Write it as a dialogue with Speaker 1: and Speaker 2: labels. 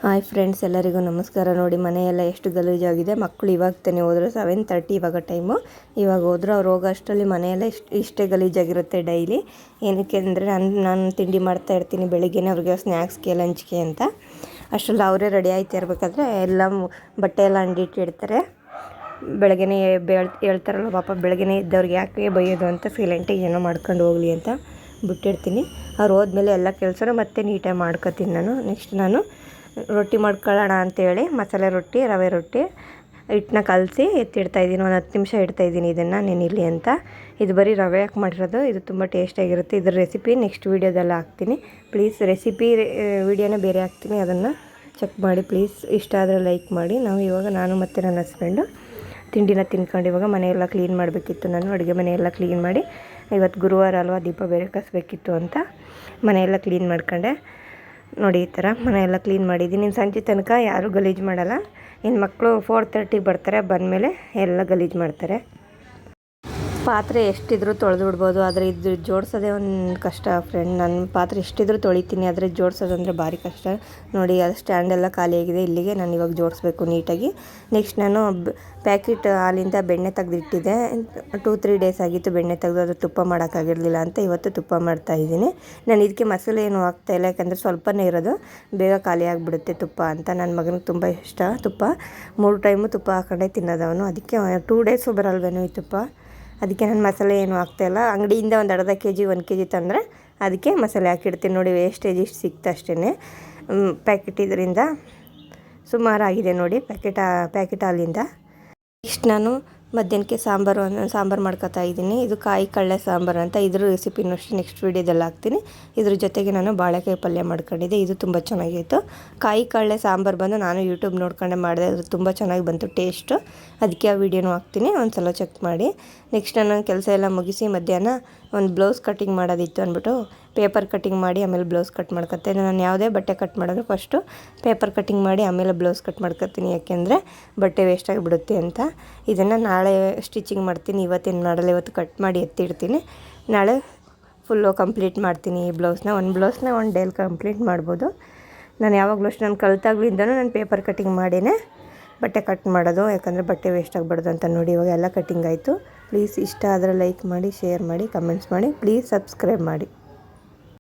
Speaker 1: Hi friends, ಎಲ್ಲರಿಗೂ ನಮಸ್ಕಾರ. ನೋಡಿ, ಮನೆಯೆಲ್ಲ ಎಷ್ಟು ಗಲೀಜಾಗಿದೆ. ಮಕ್ಕಳು ಇವಾಗ ತಾನೇ ಹೋದರು, 7:30 ಇವಾಗ ಟೈಮು. ಇವಾಗ ಹೋದ್ರು. ಅವ್ರು ಹೋಗೋ ಅಷ್ಟರಲ್ಲಿ ಮನೆಯೆಲ್ಲ ಇಷ್ಟೇ ಗಲೀಜಾಗಿರುತ್ತೆ ಡೈಲಿ. ಏನಕ್ಕೆ ಅಂದರೆ ನಾನು ತಿಂಡಿ ಮಾಡ್ತಾ ಇರ್ತೀನಿ ಬೆಳಿಗ್ಗೆನೇ ಅವ್ರಿಗೆ ಸ್ನ್ಯಾಕ್ಸ್ಗೆ, ಲಂಚ್ಗೆ ಅಂತ. ಅಷ್ಟರಲ್ಲಿ ಅವರೇ ರೆಡಿ ಆಯ್ತಾ ಇರಬೇಕಾದ್ರೆ ಎಲ್ಲ ಬಟ್ಟೆ ಎಲ್ಲ ಅಂಡಿಟ್ಟಿರ್ತಾರೆ. ಬೆಳಗ್ಗೆನೇ ಹೇಳ್ತಾರಲ್ಲ ಪಾಪ, ಬೆಳಗ್ಗೆನೇ ಇದ್ದವ್ರಿಗೆ ಯಾಕೆ ಬೈಯೋದು ಅಂತ ಸೈಲೆಂಟಾಗಿ ಏನೋ ಮಾಡ್ಕೊಂಡು ಹೋಗಲಿ ಅಂತ ಬಿಟ್ಟಿರ್ತೀನಿ. ಅವ್ರು ಹೋದ್ಮೇಲೆ ಎಲ್ಲ ಕೆಲಸನೂ ಮತ್ತೆ ನೀಟಾಗಿ ಮಾಡ್ಕೊತೀನಿ ನಾನು. ನೆಕ್ಸ್ಟ್ ನಾನು ರೊಟ್ಟಿ ಮಾಡ್ಕೊಳ್ಳೋಣ ಅಂತೇಳಿ ಮಸಾಲೆ ರೊಟ್ಟಿ, ರವೆ ರೊಟ್ಟಿ ಹಿಟ್ಟನ್ನ ಕಲಸಿ ಎತ್ತಿಡ್ತಾಯಿದ್ದೀನಿ. ಒಂದು 10 ನಿಮಿಷ ಇಡ್ತಾಯಿದ್ದೀನಿ ಇದನ್ನು ನೆನಿಲಿ ಅಂತ. ಇದು ಬರೀ ರವೆ ಹಾಕಿ ಮಾಡಿರೋದು. ಇದು ತುಂಬ ಟೇಸ್ಟಿಯಾಗಿರುತ್ತೆ. ಇದ್ರ ರೆಸಿಪಿ ನೆಕ್ಸ್ಟ್ ವೀಡಿಯೋದೆಲ್ಲ ಹಾಕ್ತೀನಿ. ಪ್ಲೀಸ್ ರೆಸಿಪಿ ವೀಡಿಯೋನೇ ಬೇರೆ ಹಾಕ್ತೀನಿ, ಅದನ್ನು ಚೆಕ್ ಮಾಡಿ ಪ್ಲೀಸ್. ಇಷ್ಟ ಆದರೆ ಲೈಕ್ ಮಾಡಿ. ನಾನು ಮತ್ತು ನನ್ನ ಹಸ್ಬೆಂಡು ತಿಂಡಿನ ತಿನ್ಕೊಂಡು ಇವಾಗ ಮನೆಯೆಲ್ಲ ಕ್ಲೀನ್ ಮಾಡಬೇಕಿತ್ತು. ನಾನು ಅಡುಗೆ ಮನೆಯೆಲ್ಲ ಕ್ಲೀನ್ ಮಾಡಿ, ಇವತ್ತು ಗುರುವಾರ ಅಲ್ವಾ, ದೀಪ ಬೇರೆ ಕಸಬೇಕಿತ್ತು ಅಂತ ಮನೆಯೆಲ್ಲ ಕ್ಲೀನ್ ಮಾಡ್ಕೊಂಡೆ. ನೋಡಿ, ಈ ಥರ ಮನೆಯೆಲ್ಲ ಕ್ಲೀನ್ ಮಾಡಿದ್ದೀನಿ. ಸಂಜೆ ತನಕ ಯಾರೂ ಗಲೀಜು ಮಾಡಲ್ಲ. ಇನ್ನು ಮಕ್ಕಳು 4:30 ಬರ್ತಾರೆ. ಬಂದಮೇಲೆ ಎಲ್ಲ ಗಲೀಜು ಮಾಡ್ತಾರೆ. ಪಾತ್ರೆ ಎಷ್ಟಿದ್ರೂ ತೊಳೆದು ಬಿಡ್ಬೋದು, ಆದರೆ ಇದು ಜೋಡಿಸೋದೇ ಒಂದು ಕಷ್ಟ ಫ್ರೆಂಡ್. ನನ್ನ ಪಾತ್ರೆ ಎಷ್ಟಿದ್ರೂ ತೊಳಿತೀನಿ, ಆದರೆ ಜೋಡಿಸೋದಂದರೆ ಭಾರಿ ಕಷ್ಟ. ನೋಡಿ, ಅದು ಸ್ಟ್ಯಾಂಡೆಲ್ಲ ಖಾಲಿಯಾಗಿದೆ. ಇಲ್ಲಿಗೆ ನಾನು ಇವಾಗ ಜೋಡಿಸ್ಬೇಕು ನೀಟಾಗಿ. ನೆಕ್ಸ್ಟ್ ನಾನು ಪ್ಯಾಕೆಟ್ ಹಾಲಿಂದ ಬೆಣ್ಣೆ ತೆಗೆದಿಟ್ಟಿದ್ದೆ. 2-3 ಡೇಸ್ ಆಗಿತ್ತು ಬೆಣ್ಣೆ ತೆಗೆದು. ಅದು ತುಪ್ಪ ಮಾಡೋಕ್ಕಾಗಿರಲಿಲ್ಲ ಅಂತ ಇವತ್ತು ತುಪ್ಪ ಮಾಡ್ತಾಯಿದ್ದೀನಿ. ನಾನು ಇದಕ್ಕೆ ಮಸಾಲೆ ಏನು ಹಾಕ್ತಾಯಿಲ್ಲ, ಯಾಕಂದರೆ ಸ್ವಲ್ಪನೇ ಇರೋದು, ಬೇಗ ಖಾಲಿ ಆಗಿಬಿಡುತ್ತೆ ತುಪ್ಪ ಅಂತ. ನನ್ನ ಮಗನಿಗೆ ತುಂಬ ಇಷ್ಟ ತುಪ್ಪ. 3 ಟೈಮು ತುಪ್ಪ ಹಾಕೊಂಡೇ ತಿನ್ನೋದವನು. ಅದಕ್ಕೆ 2 ಡೇಸು ಬರಲ್ವೇನೋ ಈ ತುಪ್ಪ. ಅದಕ್ಕೆ ನಾನು ಮಸಾಲೆ ಏನು ಹಾಕ್ತಾಯಿಲ್ಲ. ಅಂಗಡಿಯಿಂದ ಒಂದು ಅರ್ಧ ಕೆಜಿ 1 ಕೆಜಿ ತಂದರೆ ಅದಕ್ಕೆ ಮಸಾಲೆ ಹಾಕಿಡ್ತೀನಿ. ನೋಡಿ, ವೇಸ್ಟೇಜ್ ಇಷ್ಟು ಸಿಕ್ತು ಅಷ್ಟೇ. ಪ್ಯಾಕೆಟ್ ಇದರಿಂದ ಸುಮಾರಾಗಿದೆ ನೋಡಿ, ಪ್ಯಾಕೆಟ್ ಹಾಲಿಂದ. ಇಷ್ಟು ನಾನು ಮಧ್ಯಾಹ್ನಕ್ಕೆ ಸಾಂಬಾರು ಮಾಡ್ಕೊತಾ ಇದ್ದೀನಿ. ಇದು ಕಾಯಿ ಕಳ್ಳೆ ಸಾಂಬಾರು ಅಂತ. ಇದ್ರ ರೆಸಿಪಿನೂ ಅಷ್ಟೇ ನೆಕ್ಸ್ಟ್ ವೀಡಿಯೋದಲ್ಲಿ ಹಾಕ್ತೀನಿ. ಇದ್ರ ಜೊತೆಗೆ ನಾನು ಬಾಳೆಕಾಯಿ ಪಲ್ಯ ಮಾಡ್ಕೊಂಡಿದ್ದೆ. ಇದು ತುಂಬ ಚೆನ್ನಾಗಿತ್ತು. ಕಾಯಿ ಕಳ್ಳೆ ಸಾಂಬಾರು ಬಂದು ನಾನು ಯೂಟ್ಯೂಬ್ ನೋಡ್ಕೊಂಡೆ ಮಾಡಿದೆ. ಅದು ತುಂಬ ಚೆನ್ನಾಗಿ ಬಂತು ಟೇಸ್ಟು. ಅದಕ್ಕೆ ಆ ವೀಡಿಯೋನೂ ಹಾಕ್ತೀನಿ, ಒಂದು ಸಲ ಚೆಕ್ ಮಾಡಿ. ನೆಕ್ಸ್ಟ್ ನಾನು ಕೆಲಸ ಎಲ್ಲ ಮುಗಿಸಿ ಮಧ್ಯಾಹ್ನ ಒಂದು ಬ್ಲೌಸ್ ಕಟ್ಟಿಂಗ್ ಮಾಡೋದಿತ್ತು ಅಂದ್ಬಿಟ್ಟು ಪೇಪರ್ ಕಟ್ಟಿಂಗ್ ಮಾಡಿ ಆಮೇಲೆ ಬ್ಲೌಸ್ ಕಟ್ ಮಾಡ್ಕೊತೆ. ನಾನು ಯಾವುದೇ ಬಟ್ಟೆ ಕಟ್ ಮಾಡಿದ್ರು ಫಸ್ಟು ಪೇಪರ್ ಕಟ್ಟಿಂಗ್ ಮಾಡಿ ಆಮೇಲೆ ಬ್ಲೌಸ್ ಕಟ್ ಮಾಡ್ಕೊತೀನಿ, ಯಾಕೆಂದರೆ ಬಟ್ಟೆ ವೇಸ್ಟ್ ಆಗಿಬಿಡುತ್ತೆ ಅಂತ. ಇದನ್ನು ನಾಳೆ ಸ್ಟಿಚಿಂಗ್ ಮಾಡ್ತೀನಿ. ಇವತ್ತು ಕಟ್ ಮಾಡಿ ಎತ್ತಿಡ್ತೀನಿ. ನಾಳೆ ಫುಲ್ಲು ಕಂಪ್ಲೀಟ್ ಮಾಡ್ತೀನಿ ಈ ಬ್ಲೌಸ್ನ. ಒಂದು ಡೇಲಿ ಕಂಪ್ಲೀಟ್ ಮಾಡ್ಬೋದು. ನಾನು ಯಾವಾಗಲೂ ಅಷ್ಟು ನಾನು ಕಲಿತಾಗ್ಲಿಂದನೂ ನಾನು ಪೇಪರ್ ಕಟ್ಟಿಂಗ್ ಮಾಡಿನೇ ಬಟ್ಟೆ ಕಟ್ ಮಾಡೋದು, ಯಾಕಂದರೆ ಬಟ್ಟೆ ವೇಸ್ಟ್ ಆಗಬಾರ್ದು ಅಂತ. ನೋಡಿ, ಇವಾಗ ಎಲ್ಲ ಕಟ್ಟಿಂಗ್ ಆಯಿತು. ಪ್ಲೀಸ್ ಇಷ್ಟ ಆದರೆ ಲೈಕ್ ಮಾಡಿ, ಶೇರ್ ಮಾಡಿ, ಕಮೆಂಟ್ಸ್ ಮಾಡಿ, ಪ್ಲೀಸ್ ಸಬ್ಸ್ಕ್ರೈಬ್ ಮಾಡಿ.